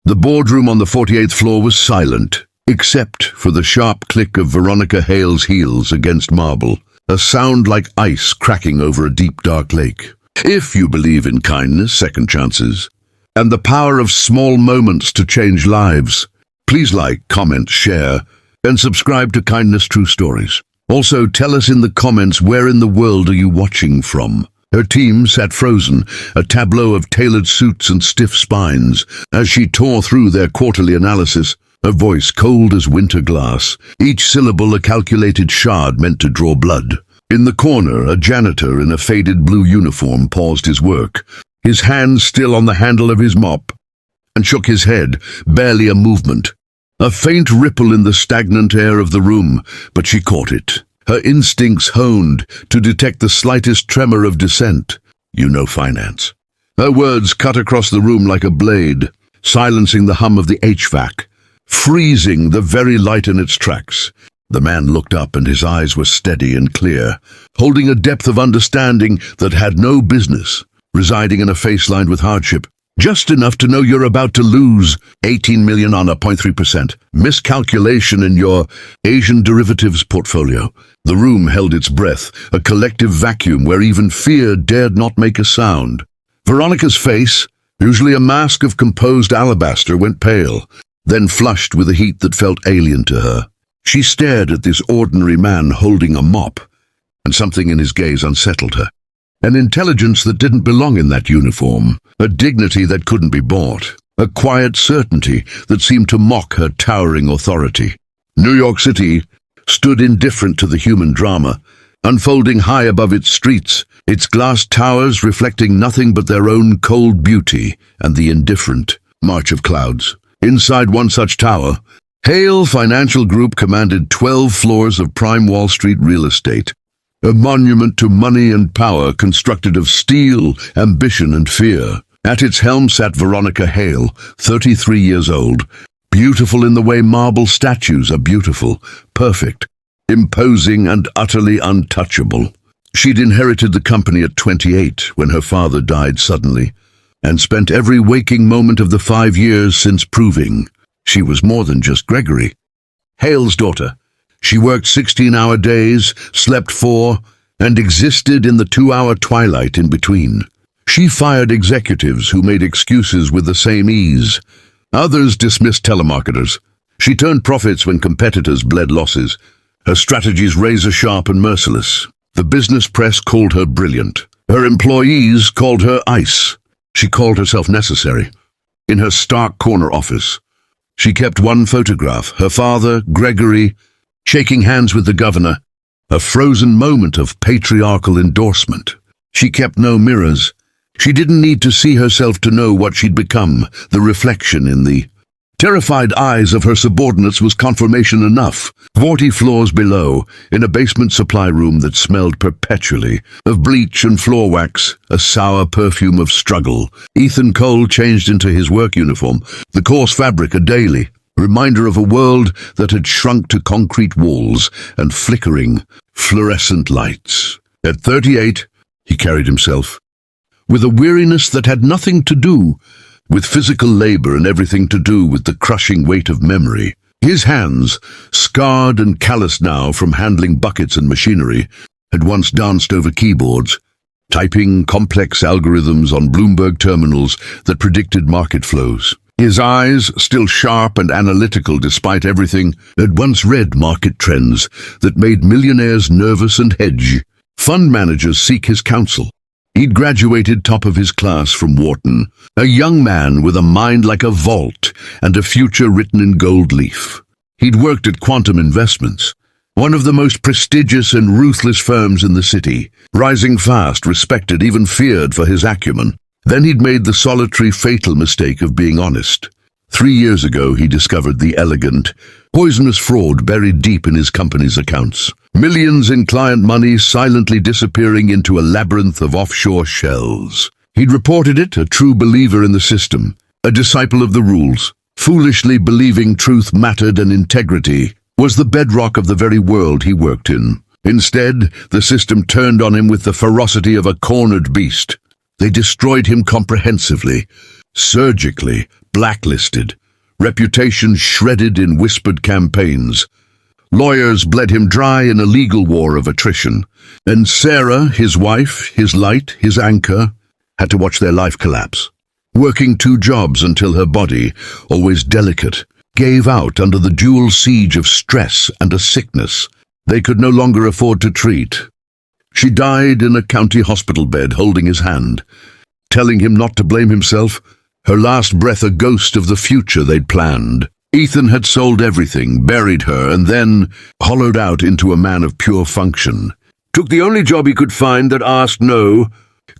The boardroom on the 48th floor was silent, except for the sharp click of Veronica Hale's heels against marble, a sound like ice cracking over a deep, dark lake. If you believe in kindness, second chances, and the power of small moments to change lives, please like, comment, share, and subscribe to Kindness True Stories. Also, tell us in the comments where in the world are you watching from. Her team sat frozen, a tableau of tailored suits and stiff spines, as she tore through their quarterly analysis, her voice cold as winter glass, each syllable a calculated shard meant to draw blood. In the corner, a janitor in a faded blue uniform paused his work, his hand still on the handle of his mop, and shook his head, barely a movement. A faint ripple in the stagnant air of the room, but she caught it. Her instincts honed to detect the slightest tremor of dissent. You know finance. Her words cut across the room like a blade, silencing the hum of the HVAC, freezing the very light in its tracks. The man looked up and his eyes were steady and clear, holding a depth of understanding that had no business, residing in a face lined with hardship. Just enough to know you're about to lose 18 million on a 0.3% miscalculation in your Asian derivatives portfolio. The room held its breath, a collective vacuum where even fear dared not make a sound. Veronica's face, usually a mask of composed alabaster, went pale, then flushed with a heat that felt alien to her. She stared at this ordinary man holding a mop, and something in his gaze unsettled her. An intelligence that didn't belong in that uniform, a dignity that couldn't be bought, a quiet certainty that seemed to mock her towering authority. New York City stood indifferent to the human drama, unfolding high above its streets, its glass towers reflecting nothing but their own cold beauty and the indifferent march of clouds. Inside one such tower, Hale Financial Group commanded 12 floors of prime Wall Street real estate, a monument to money and power constructed of steel, ambition, and fear. At its helm sat Veronica Hale, 33 years old, beautiful in the way marble statues are beautiful, perfect, imposing, and utterly untouchable. She'd inherited the company at 28 when her father died suddenly, and spent every waking moment of the 5 years since proving she was more than just Gregory, Hale's daughter. She worked 16-hour days, slept 4, and existed in the 2-hour twilight in between. She fired executives who made excuses with the same ease. Others dismissed telemarketers. She turned profits when competitors bled losses. Her strategies razor-sharp and merciless. The business press called her brilliant. Her employees called her ice. She called herself necessary. In her stark corner office, she kept one photograph, her father, Gregory, shaking hands with the governor, a frozen moment of patriarchal endorsement. She kept no mirrors. She didn't need to see herself to know what she'd become. The reflection in the terrified eyes of her subordinates was confirmation enough. 40 floors below, in a basement supply room that smelled perpetually of bleach and floor wax, a sour perfume of struggle, Ethan Cole changed into his work uniform, the coarse fabric a daily reminder of a world that had shrunk to concrete walls and flickering, fluorescent lights. At 38, he carried himself with a weariness that had nothing to do with physical labor and everything to do with the crushing weight of memory. His hands, scarred and calloused now from handling buckets and machinery, had once danced over keyboards, typing complex algorithms on Bloomberg terminals that predicted market flows. His eyes, still sharp and analytical despite everything, had once read market trends that made millionaires nervous and hedge. Fund managers seek his counsel. He'd graduated top of his class from Wharton, a young man with a mind like a vault and a future written in gold leaf. He'd worked at Quantum Investments, one of the most prestigious and ruthless firms in the city, rising fast, respected, even feared for his acumen. Then he'd made the solitary, fatal mistake of being honest. 3 years ago, he discovered the elegant, poisonous fraud buried deep in his company's accounts. Millions in client money silently disappearing into a labyrinth of offshore shells. He'd reported it, a true believer in the system, a disciple of the rules, foolishly believing truth mattered and integrity was the bedrock of the very world he worked in. Instead, the system turned on him with the ferocity of a cornered beast. They destroyed him comprehensively, surgically, blacklisted, reputation shredded in whispered campaigns. Lawyers bled him dry in a legal war of attrition. And Sarah, his wife, his light, his anchor, had to watch their life collapse. Working 2 jobs until her body, always delicate, gave out under the dual siege of stress and a sickness they could no longer afford to treat. She died in a county hospital bed holding his hand, telling him not to blame himself, her last breath a ghost of the future they'd planned. Ethan had sold everything, buried her, and then hollowed out into a man of pure function. Took the only job he could find that asked no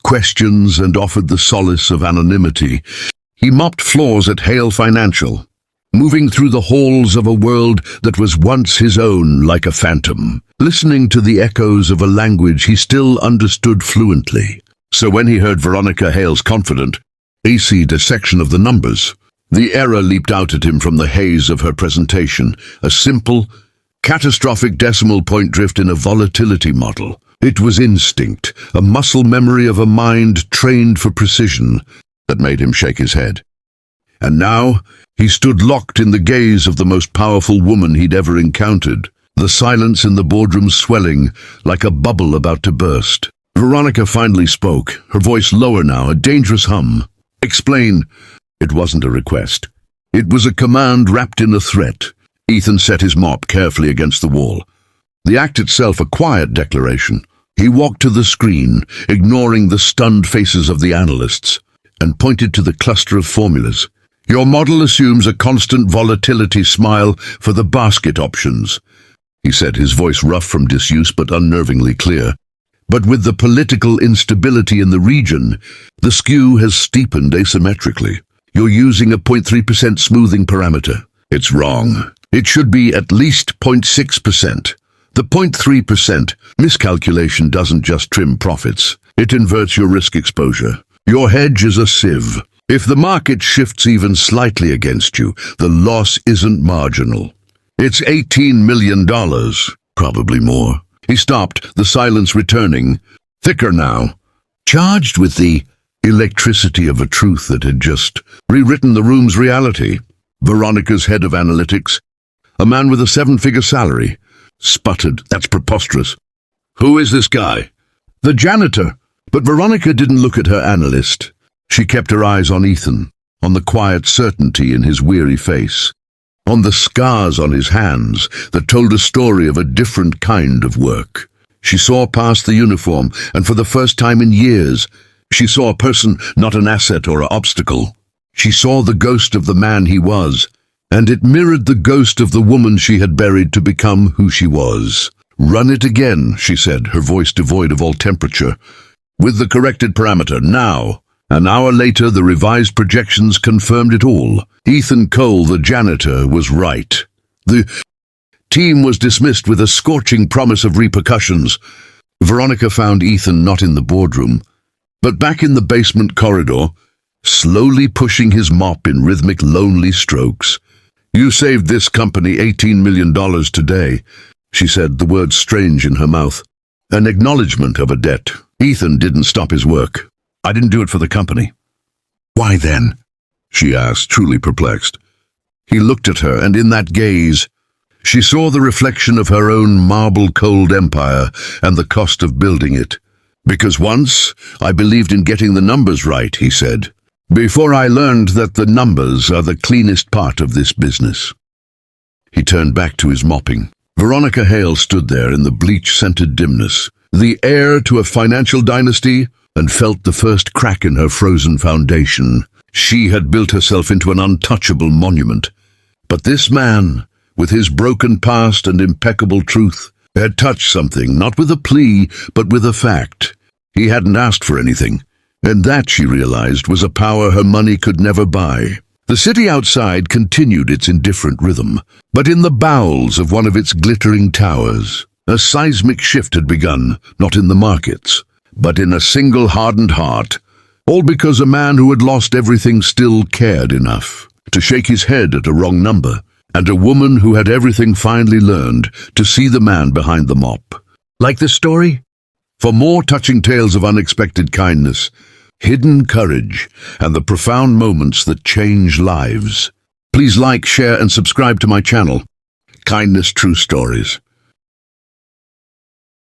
questions and offered the solace of anonymity. He mopped floors at Hale Financial, moving through the halls of a world that was once his own like a phantom, listening to the echoes of a language he still understood fluently. So when he heard Veronica Hale's confident, AC dissection of the numbers, the error leaped out at him from the haze of her presentation, a simple, catastrophic decimal point drift in a volatility model. It was instinct, a muscle memory of a mind trained for precision, that made him shake his head. And now, he stood locked in the gaze of the most powerful woman he'd ever encountered, the silence in the boardroom swelling like a bubble about to burst. Veronica finally spoke, her voice lower now, a dangerous hum. "Explain." It wasn't a request. It was a command wrapped in a threat. Ethan set his mop carefully against the wall. The act itself a quiet declaration. He walked to the screen, ignoring the stunned faces of the analysts, and pointed to the cluster of formulas. "Your model assumes a constant volatility smile for the basket options," he said, his voice rough from disuse but unnervingly clear. "But with the political instability in the region, the skew has steepened asymmetrically. You're using a 0.3% smoothing parameter. It's wrong. It should be at least 0.6%. The 0.3% miscalculation doesn't just trim profits. It inverts your risk exposure. Your hedge is a sieve. If the market shifts even slightly against you, the loss isn't marginal. It's $18 million, probably more." He stopped, the silence returning, thicker now, charged with the electricity of a truth that had just rewritten the room's reality. Veronica's head of analytics, a man with a 7-figure salary, sputtered, "That's preposterous." "Who is this guy?" "The janitor." But Veronica didn't look at her analyst. She kept her eyes on Ethan, on the quiet certainty in his weary face, on the scars on his hands that told a story of a different kind of work. She saw past the uniform, and for the first time in years, she saw a person, not an asset or an obstacle. She saw the ghost of the man he was, and it mirrored the ghost of the woman she had buried to become who she was. "Run it again," she said, her voice devoid of all temperature. "With the corrected parameter, now." An hour later, the revised projections confirmed it all. Ethan Cole, the janitor, was right. The team was dismissed with a scorching promise of repercussions. Veronica found Ethan not in the boardroom, but back in the basement corridor, slowly pushing his mop in rhythmic, lonely strokes. "You saved this company $18 million today," she said, the words strange in her mouth. An acknowledgement of a debt. Ethan didn't stop his work. "I didn't do it for the company." "Why then?" she asked, truly perplexed. He looked at her, and in that gaze, she saw the reflection of her own marble-cold empire and the cost of building it. "Because once I believed in getting the numbers right," he said, "before I learned that the numbers are the cleanest part of this business." He turned back to his mopping. Veronica Hale stood there in the bleach-scented dimness, the heir to a financial dynasty, and felt the first crack in her frozen foundation. She had built herself into an untouchable monument. But this man, with his broken past and impeccable truth, had touched something, not with a plea, but with a fact. He hadn't asked for anything, and that, she realized, was a power her money could never buy. The city outside continued its indifferent rhythm, but in the bowels of one of its glittering towers, a seismic shift had begun, not in the markets, but in a single hardened heart, all because a man who had lost everything still cared enough to shake his head at a wrong number, and a woman who had everything finally learned to see the man behind the mop. Like this story? For more touching tales of unexpected kindness, hidden courage, and the profound moments that change lives. Please like, share, and subscribe to my channel, Kindness True Stories.